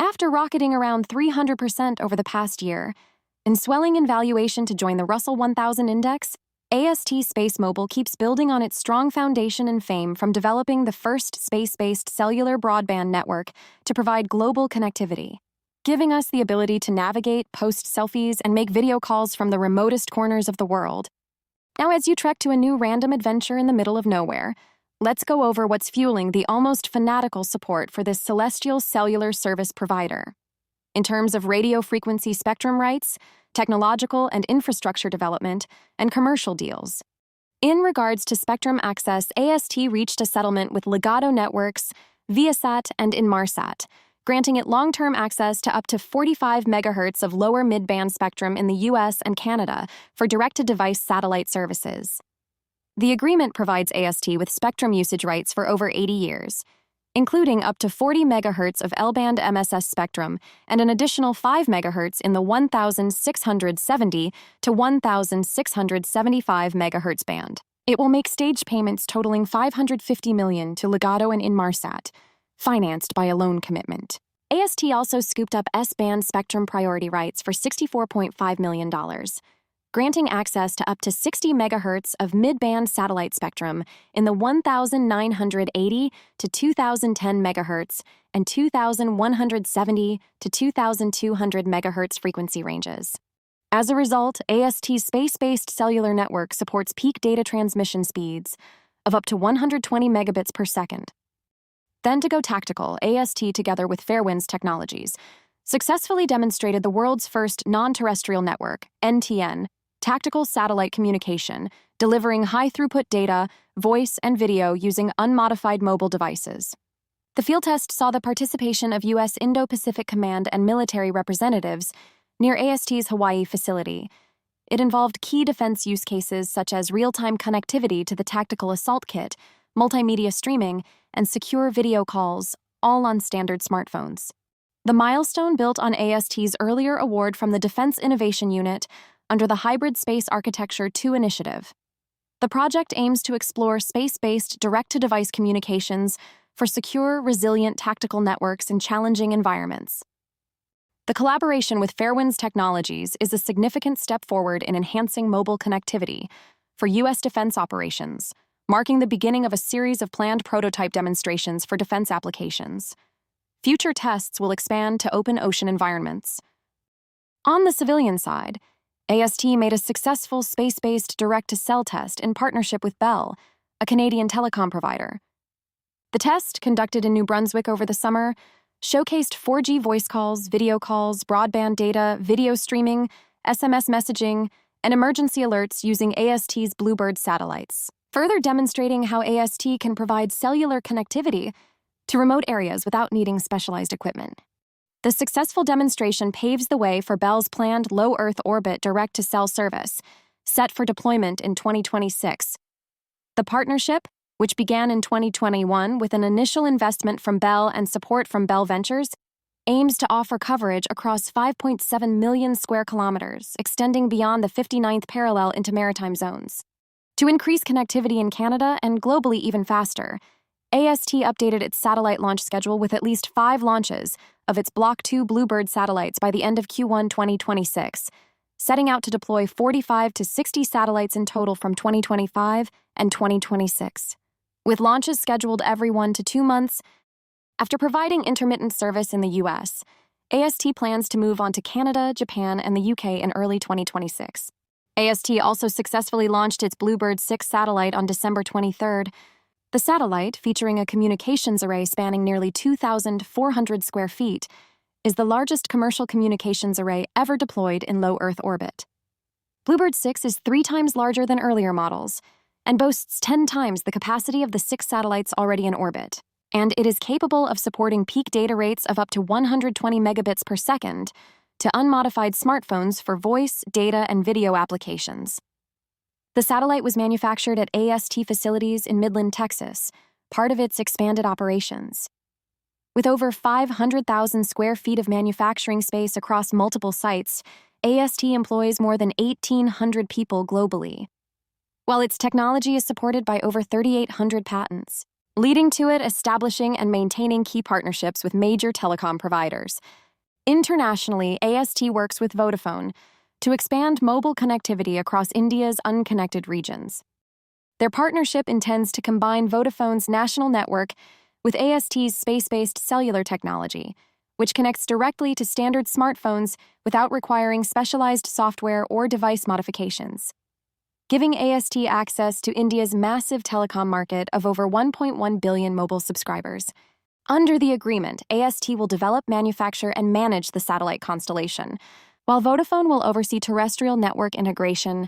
After rocketing around 300% over the past year and swelling in valuation to join the Russell 1000 index, AST SpaceMobile keeps building on its strong foundation and fame from developing the first space-based cellular broadband network to provide global connectivity, giving us the ability to navigate, post selfies, and make video calls from the remotest corners of the world. Now, as you trek to a new random adventure in the middle of nowhere, let's go over what's fueling the almost fanatical support for this celestial cellular service provider. In terms of radio frequency spectrum rights, technological and infrastructure development, and commercial deals. In regards to spectrum access, AST reached a settlement with Legato Networks, Viasat, and Inmarsat, granting it long-term access to up to 45 megahertz of lower mid-band spectrum in the US and Canada for direct-to-device satellite services. The agreement provides AST with spectrum usage rights for over 80 years, including up to 40 megahertz of L-band MSS spectrum and an additional 5 megahertz in the 1,670 to 1,675 megahertz band. It will make stage payments totaling $550 million to Legato and Inmarsat, financed by a loan commitment. AST also scooped up S-band spectrum priority rights for $64.5 million, granting access to up to 60 megahertz of mid-band satellite spectrum in the 1,980 to 2,010 megahertz and 2,170 to 2,200 megahertz frequency ranges. As a result, AST's space-based cellular network supports peak data transmission speeds of up to 120 megabits per second. Then to go tactical, AST, together with Fairwinds Technologies, successfully demonstrated the world's first non-terrestrial network, NTN, tactical satellite communication, delivering high-throughput data, voice, and video using unmodified mobile devices. The field test saw the participation of U.S. Indo-Pacific Command and military representatives near AST's Hawaii facility. It involved key defense use cases such as real-time connectivity to the tactical assault kit, multimedia streaming, and secure video calls, all on standard smartphones. The milestone built on AST's earlier award from the Defense Innovation Unit under the Hybrid Space Architecture 2 initiative. The project aims to explore space-based direct-to-device communications for secure, resilient tactical networks in challenging environments. The collaboration with Fairwinds Technologies is a significant step forward in enhancing mobile connectivity for U.S. defense operations, marking the beginning of a series of planned prototype demonstrations for defense applications. Future tests will expand to open ocean environments. On the civilian side, AST made a successful space-based direct-to-cell test in partnership with Bell, a Canadian telecom provider. The test, conducted in New Brunswick over the summer, showcased 4G voice calls, video calls, broadband data, video streaming, SMS messaging, and emergency alerts using AST's Bluebird satellites, further demonstrating how AST can provide cellular connectivity to remote areas without needing specialized equipment. The successful demonstration paves the way for Bell's planned low Earth orbit direct-to-cell service, set for deployment in 2026. The partnership, which began in 2021 with an initial investment from Bell and support from Bell Ventures, aims to offer coverage across 5.7 million square kilometers, extending beyond the 59th parallel into maritime zones. To increase connectivity in Canada and globally even faster, AST updated its satellite launch schedule with at least 5 launches of its Block 2 Bluebird satellites by the end of Q1 2026, setting out to deploy 45 to 60 satellites in total from 2025 and 2026, with launches scheduled every 1 to 2 months. After providing intermittent service in the US, AST plans to move on to Canada, Japan, and the UK in early 2026. AST also successfully launched its Bluebird 6 satellite on December 23rd. The satellite, featuring a communications array spanning nearly 2,400 square feet, is the largest commercial communications array ever deployed in low Earth orbit. Bluebird 6 is 3 times larger than earlier models and boasts 10 times the capacity of the 6 satellites already in orbit, and it is capable of supporting peak data rates of up to 120 megabits per second to unmodified smartphones for voice, data, and video applications. The satellite was manufactured at AST facilities in Midland, Texas, part of its expanded operations. With over 500,000 square feet of manufacturing space across multiple sites, AST employs more than 1,800 people globally. While its technology is supported by over 3,800 patents, leading to it establishing and maintaining key partnerships with major telecom providers. Internationally, AST works with Vodafone to expand mobile connectivity across India's unconnected regions. Their partnership intends to combine Vodafone's national network with AST's space-based cellular technology, which connects directly to standard smartphones without requiring specialized software or device modifications, giving AST access to India's massive telecom market of over 1.1 billion mobile subscribers. Under the agreement, AST will develop, manufacture, and manage the satellite constellation, while Vodafone will oversee terrestrial network integration,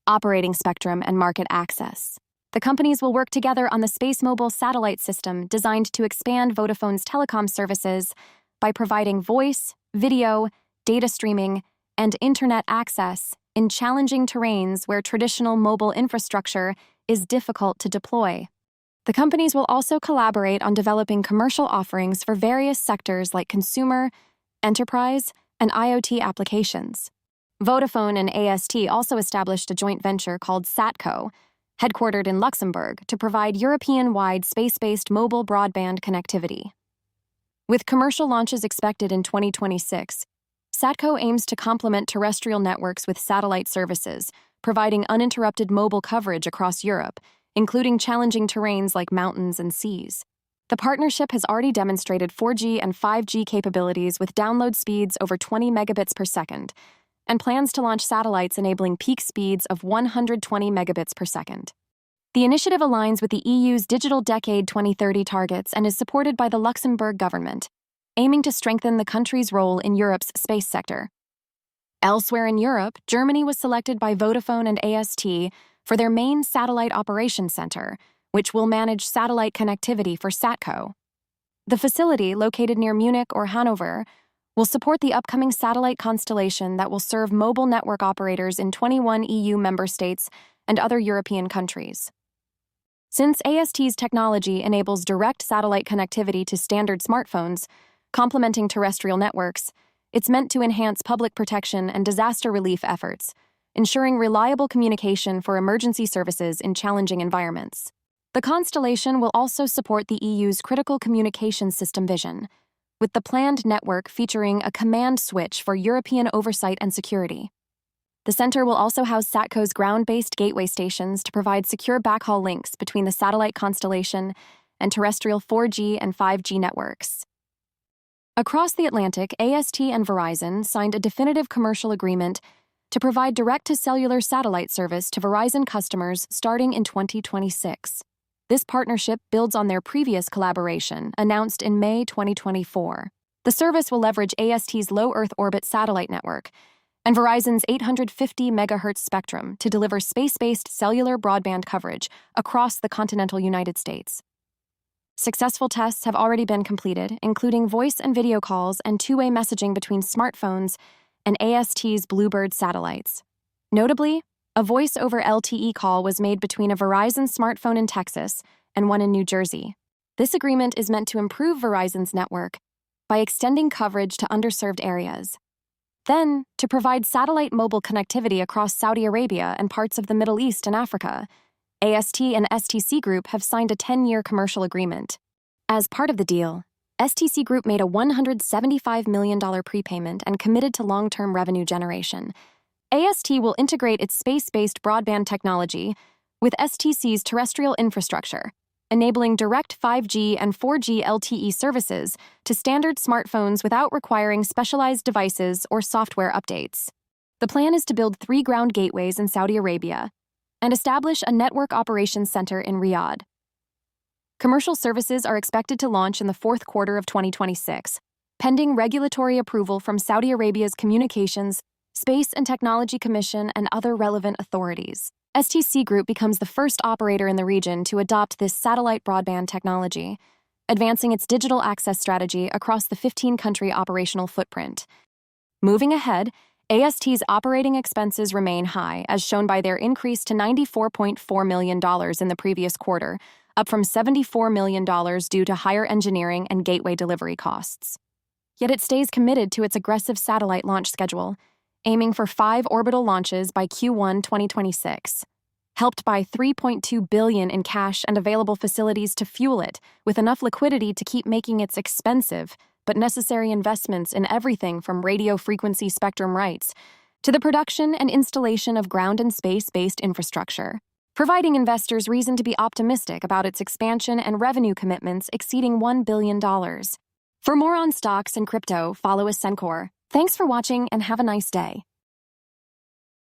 operating spectrum, and market access. The companies will work together on the SpaceMobile satellite system designed to expand Vodafone's telecom services by providing voice, video, data streaming, and internet access in challenging terrains where traditional mobile infrastructure is difficult to deploy. The companies will also collaborate on developing commercial offerings for various sectors like consumer, enterprise, and IoT applications. Vodafone and AST also established a joint venture called SatCo, headquartered in Luxembourg, to provide European-wide space-based mobile broadband connectivity. With commercial launches expected in 2026, SatCo aims to complement terrestrial networks with satellite services, providing uninterrupted mobile coverage across Europe, including challenging terrains like mountains and seas. The partnership has already demonstrated 4G and 5G capabilities with download speeds over 20 megabits per second, and plans to launch satellites enabling peak speeds of 120 megabits per second. The initiative aligns with the EU's Digital Decade 2030 targets and is supported by the Luxembourg government, aiming to strengthen the country's role in Europe's space sector. Elsewhere in Europe, Germany was selected by Vodafone and AST for their main satellite operations center, which will manage satellite connectivity for SatCo. The facility, located near Munich or Hanover, will support the upcoming satellite constellation that will serve mobile network operators in 21 EU member states and other European countries. Since AST's technology enables direct satellite connectivity to standard smartphones, complementing terrestrial networks, it's meant to enhance public protection and disaster relief efforts, ensuring reliable communication for emergency services in challenging environments. The constellation will also support the EU's critical communications system vision, with the planned network featuring a command switch for European oversight and security. The center will also house SatCo's ground-based gateway stations to provide secure backhaul links between the satellite constellation and terrestrial 4G and 5G networks. Across the Atlantic, AST and Verizon signed a definitive commercial agreement to provide direct-to-cellular satellite service to Verizon customers starting in 2026. This partnership builds on their previous collaboration, announced in May 2024. The service will leverage AST's low Earth orbit satellite network and Verizon's 850 MHz spectrum to deliver space-based cellular broadband coverage across the continental United States. Successful tests have already been completed, including voice and video calls and two-way messaging between smartphones and AST's Bluebird satellites. Notably, a voice-over LTE call was made between a Verizon smartphone in Texas and one in New Jersey. This agreement is meant to improve Verizon's network by extending coverage to underserved areas. Then, to provide satellite mobile connectivity across Saudi Arabia and parts of the Middle East and Africa, AST and STC Group have signed a 10-year commercial agreement. As part of the deal, STC Group made a $175 million prepayment and committed to long-term revenue generation. AST will integrate its space-based broadband technology with STC's terrestrial infrastructure, enabling direct 5G and 4G LTE services to standard smartphones without requiring specialized devices or software updates. The plan is to build 3 ground gateways in Saudi Arabia and establish a network operations center in Riyadh. Commercial services are expected to launch in the fourth quarter of 2026, pending regulatory approval from Saudi Arabia's Communications, Space and Technology Commission, and other relevant authorities. STC Group becomes the first operator in the region to adopt this satellite broadband technology, advancing its digital access strategy across the 15-country operational footprint. Moving ahead, AST's operating expenses remain high, as shown by their increase to $94.4 million in the previous quarter, up from $74 million due to higher engineering and gateway delivery costs. Yet it stays committed to its aggressive satellite launch schedule, aiming for 5 orbital launches by Q1 2026. helped by $3.2 billion in cash and available facilities to fuel it, with enough liquidity to keep making its expensive but necessary investments in everything from radio frequency spectrum rights to the production and installation of ground and space-based infrastructure, providing investors reason to be optimistic about its expansion and revenue commitments exceeding $1 billion. For more on stocks and crypto, follow Ascencore. Thanks for watching and have a nice day.